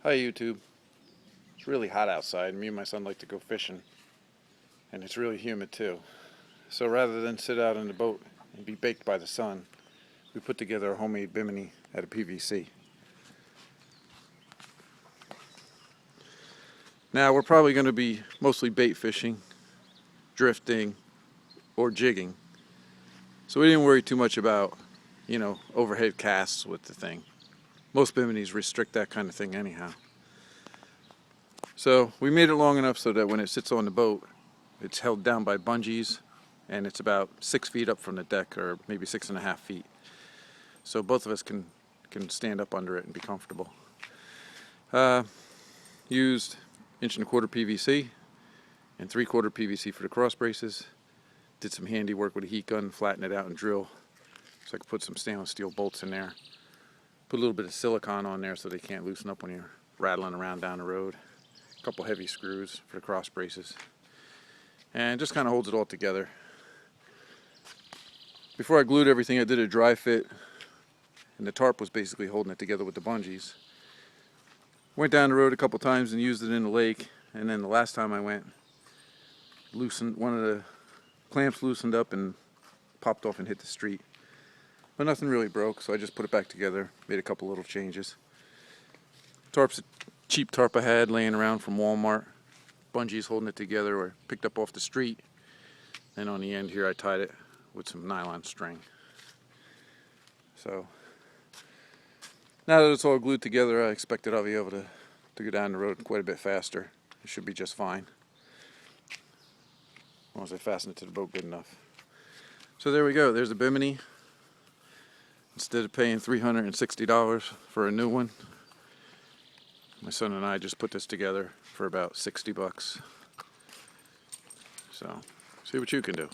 Hi YouTube. It's really hot outside. Me and my son like to go fishing, and it's really humid too. So rather than sit out in the boat and be baked by the sun, we put together a homemade bimini out of PVC. Now we're probably going to be mostly bait fishing, drifting, or jigging. So we didn't worry too much about, overhead casts with the thing. Most biminis restrict that kind of thing anyhow. So we made it long enough so that when it sits on the boat, it's held down by bungees, and it's about 6 feet up from the deck, or maybe 6.5 feet. So both of us can stand up under it and be comfortable. Used 1.25" PVC and 3/4 PVC for the cross braces. Did some handy work with a heat gun, flatten it out and drill. So I could put some stainless steel bolts in there. Put a little bit of silicone on there so they can't loosen up when you're rattling around down the road. A couple heavy screws for the cross braces. And just kind of holds it all together. Before I glued everything, I did a dry fit, and the tarp was basically holding it together with the bungees. Went down the road a couple times and used it in the lake, and then the last time I went, one of the clamps loosened up and popped off and hit the street. But nothing really broke, so I just put it back together, made a couple little changes. Tarp's a cheap tarp I had laying around from Walmart. Bungees holding it together, or picked up off the street. And on the end here I tied it with some nylon string. So now that it's all glued together, I expect that I'll be able to go down the road quite a bit faster. It should be just fine, as long as I fasten it to the boat good enough. So there we go, there's the Bimini. Instead of paying $360 for a new one, my son and I just put this together for about $60. So, see what you can do.